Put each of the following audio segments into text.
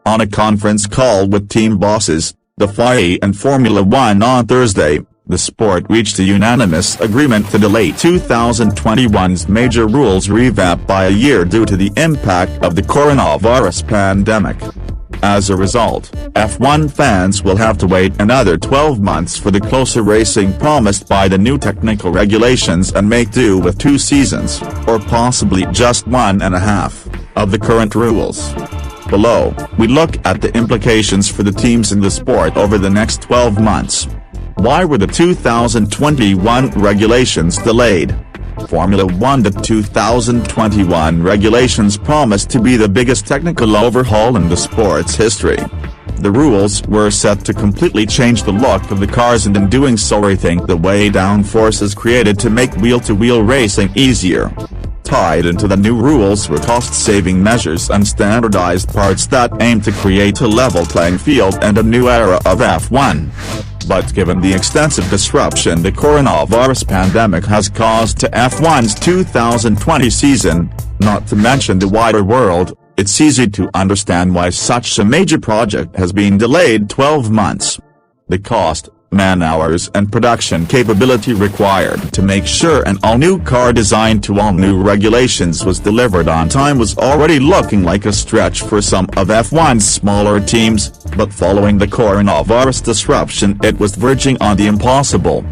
On a conference call with team bosses, the FIA and Formula One on Thursday, the sport reached a unanimous agreement to delay 2021's major rules revamp by a year due to the impact of the coronavirus pandemic. As a result, F1 fans will have to wait another 12 months for the closer racing promised by the new technical regulations and make do with 2 seasons, or possibly just 1.5, of the current rules. Below, we look at the implications for the teams in the sport over the next 12 months. Why were the 2021 regulations delayed? Formula One. The 2021 regulations promised to be the biggest technical overhaul in the sport's history. The rules were set to completely change the look of the cars and in doing so rethink the way downforces created to make wheel-to-wheel racing easier. Tied into the new rules were cost-saving measures and standardized parts that aim to create a level playing field and a new era of F1. But given the extensive disruption the coronavirus pandemic has caused to F1's 2020 season, not to mention the wider world, it's easy to understand why such a major project has been delayed 12 months. The cost, man-hours and production capability required to make sure an all-new car designed to all new regulations was delivered on time was already looking like a stretch for some of F1's smaller teams, but following the coronavirus disruption it was verging on the impossible.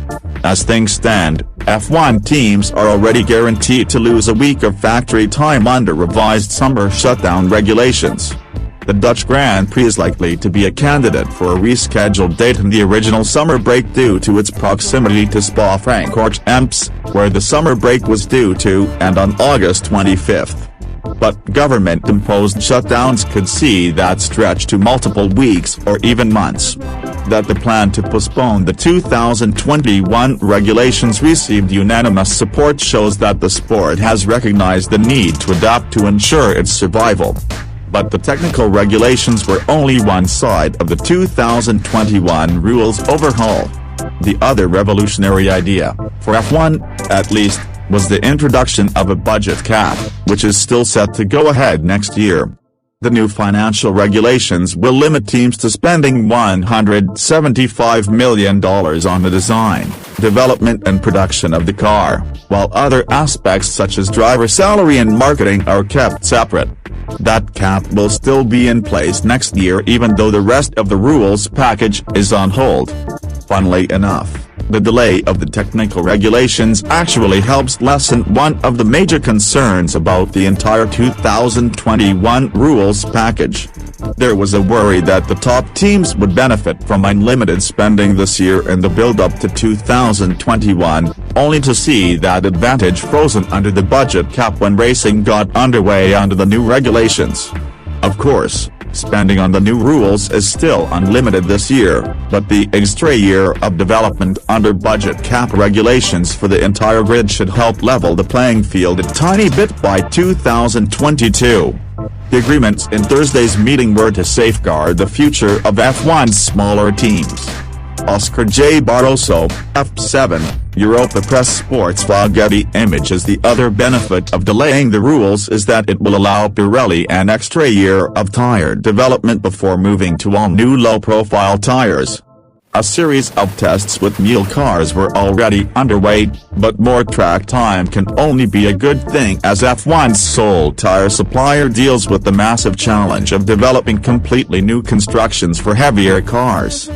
As things stand, F1 teams are already guaranteed to lose a week of factory time under revised summer shutdown regulations. The Dutch Grand Prix is likely to be a candidate for a rescheduled date in the original summer break due to its proximity to Spa-Francorchamps, where the summer break was due to end on August 25. But government-imposed shutdowns could see that stretch to multiple weeks or even months. That the plan to postpone the 2021 regulations received unanimous support shows that the sport has recognized the need to adapt to ensure its survival. But the technical regulations were only one side of the 2021 rules overhaul. The other revolutionary idea, for F1, at least, was the introduction of a budget cap, which is still set to go ahead next year. The new financial regulations will limit teams to spending $175 million on the design, development and production of the car, while other aspects such as driver salary and marketing are kept separate. That cap will still be in place next year even though the rest of the rules package is on hold. Funnily enough, the delay of the technical regulations actually helps lessen one of the major concerns about the entire 2021 rules package. There was a worry that the top teams would benefit from unlimited spending this year in the build-up to 2021, only to see that advantage frozen under the budget cap when racing got underway under the new regulations. Of course, spending on the new rules is still unlimited this year, but the extra year of development under budget cap regulations for the entire grid should help level the playing field a tiny bit by 2022. The agreements in Thursday's meeting were to safeguard the future of F1's smaller teams. Oscar J. Barroso, F7, Europa Press Sports Getty Images. The other benefit of delaying the rules is that it will allow Pirelli an extra year of tire development before moving to all new low-profile tires. A series of tests with mule cars were already underway, but more track time can only be a good thing as F1's sole tire supplier deals with the massive challenge of developing completely new constructions for heavier cars.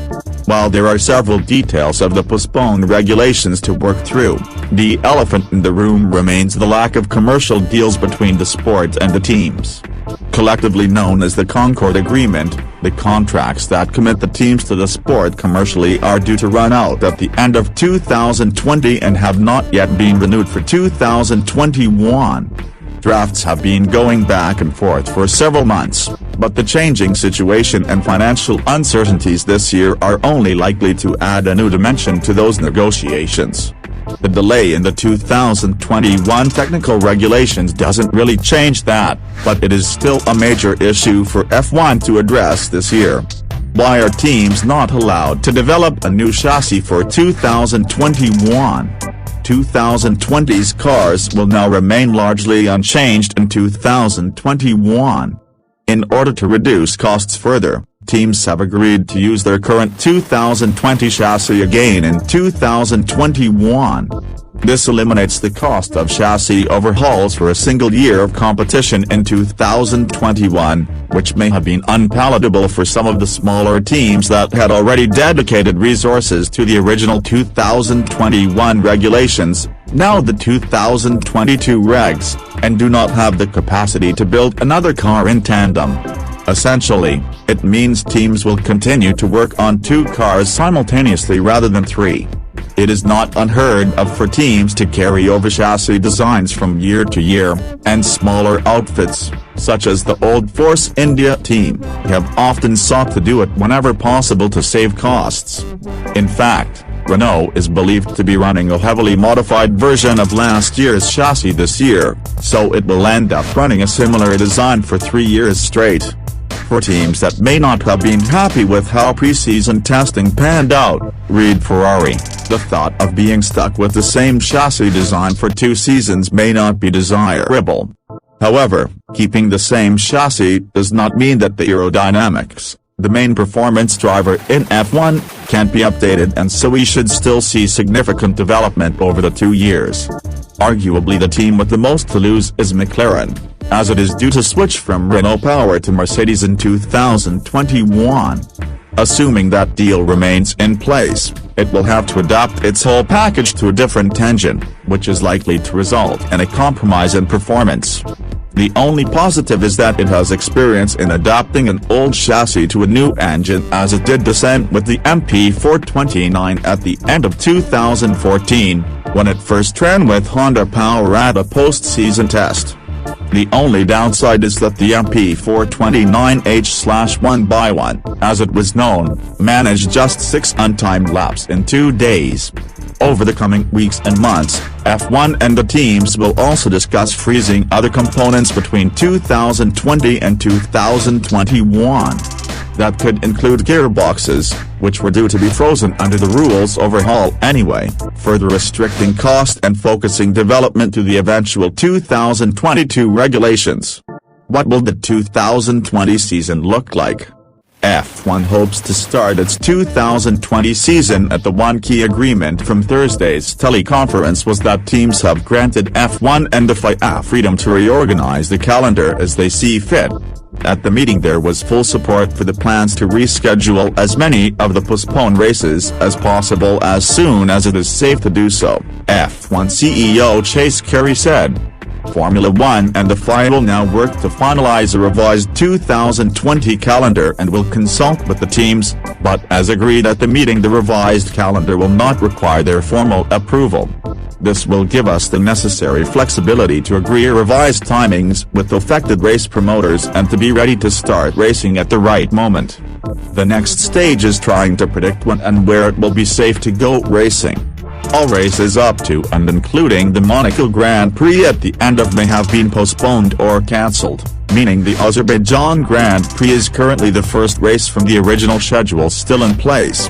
While there are several details of the postponed regulations to work through, the elephant in the room remains the lack of commercial deals between the sport and the teams. Collectively known as the Concord Agreement, the contracts that commit the teams to the sport commercially are due to run out at the end of 2020 and have not yet been renewed for 2021. Drafts have been going back and forth for several months, but the changing situation and financial uncertainties this year are only likely to add a new dimension to those negotiations. The delay in the 2021 technical regulations doesn't really change that, but it is still a major issue for F1 to address this year. Why are teams not allowed to develop a new chassis for 2021? 2020's cars will now remain largely unchanged in 2021. In order to reduce costs further, teams have agreed to use their current 2020 chassis again in 2021. This eliminates the cost of chassis overhauls for a single year of competition in 2021, which may have been unpalatable for some of the smaller teams that had already dedicated resources to the original 2021 regulations, now the 2022 regs, and do not have the capacity to build another car in tandem. Essentially, it means teams will continue to work on 2 cars simultaneously rather than 3. It is not unheard of for teams to carry over chassis designs from year to year, and smaller outfits, such as the old Force India team, have often sought to do it whenever possible to save costs. In fact, Renault is believed to be running a heavily modified version of last year's chassis this year, so it will end up running a similar design for 3 years straight. For teams that may not have been happy with how pre-season testing panned out, read Ferrari, the thought of being stuck with the same chassis design for 2 seasons may not be desirable. However, keeping the same chassis does not mean that the aerodynamics, the main performance driver in F1, can't be updated, and so we should still see significant development over the 2 years. Arguably the team with the most to lose is McLaren, as it is due to switch from Renault power to Mercedes in 2021. Assuming that deal remains in place, it will have to adapt its whole package to a different engine, which is likely to result in a compromise in performance. The only positive is that it has experience in adapting an old chassis to a new engine, as it did the same with the MP429 at the end of 2014, when it first ran with Honda power at a post-season test. The only downside is that the MP429H/1x1, as it was known, managed just 6 untimed laps in 2 days. Over the coming weeks and months, F1 and the teams will also discuss freezing other components between 2020 and 2021. That could include gearboxes, which were due to be frozen under the rules overhaul anyway, further restricting cost and focusing development to the eventual 2022 regulations. What will the 2020 season look like? F1 hopes to start its 2020 season at the one key agreement from Thursday's teleconference was that teams have granted F1 and the FIA freedom to reorganize the calendar as they see fit. At the meeting there was full support for the plans to reschedule as many of the postponed races as possible as soon as it is safe to do so, F1 CEO Chase Carey said. Formula One and the FIA will now work to finalize a revised 2020 calendar and will consult with the teams, but as agreed at the meeting the revised calendar will not require their formal approval. This will give us the necessary flexibility to agree revised timings with affected race promoters and to be ready to start racing at the right moment. The next stage is trying to predict when and where it will be safe to go racing. All races up to and including the Monaco Grand Prix at the end of May have been postponed or cancelled, meaning the Azerbaijan Grand Prix is currently the first race from the original schedule still in place.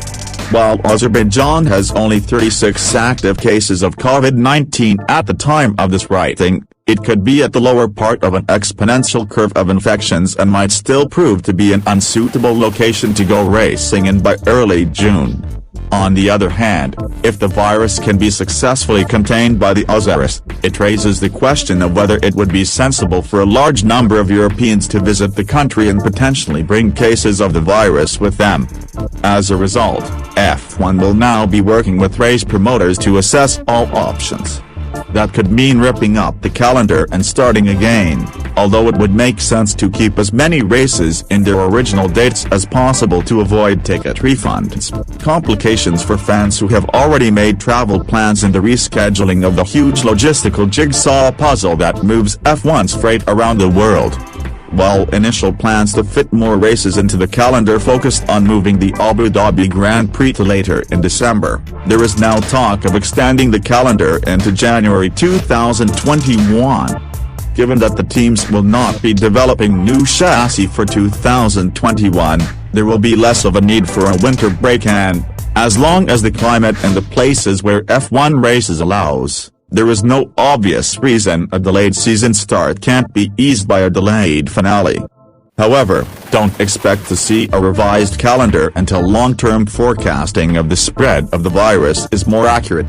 While Azerbaijan has only 36 active cases of COVID-19 at the time of this writing, it could be at the lower part of an exponential curve of infections and might still prove to be an unsuitable location to go racing in by early June. On the other hand, if the virus can be successfully contained by the Azeris, it raises the question of whether it would be sensible for a large number of Europeans to visit the country and potentially bring cases of the virus with them. As a result, F1 will now be working with race promoters to assess all options. That could mean ripping up the calendar and starting again, although it would make sense to keep as many races in their original dates as possible to avoid ticket refunds, complications for fans who have already made travel plans, and the rescheduling of the huge logistical jigsaw puzzle that moves F1's freight around the world. While initial plans to fit more races into the calendar focused on moving the Abu Dhabi Grand Prix to later in December, there is now talk of extending the calendar into January 2021. Given that the teams will not be developing new chassis for 2021, there will be less of a need for a winter break, and, as long as the climate and the places where F1 races allows, there is no obvious reason a delayed season start can't be eased by a delayed finale. However, don't expect to see a revised calendar until long-term forecasting of the spread of the virus is more accurate.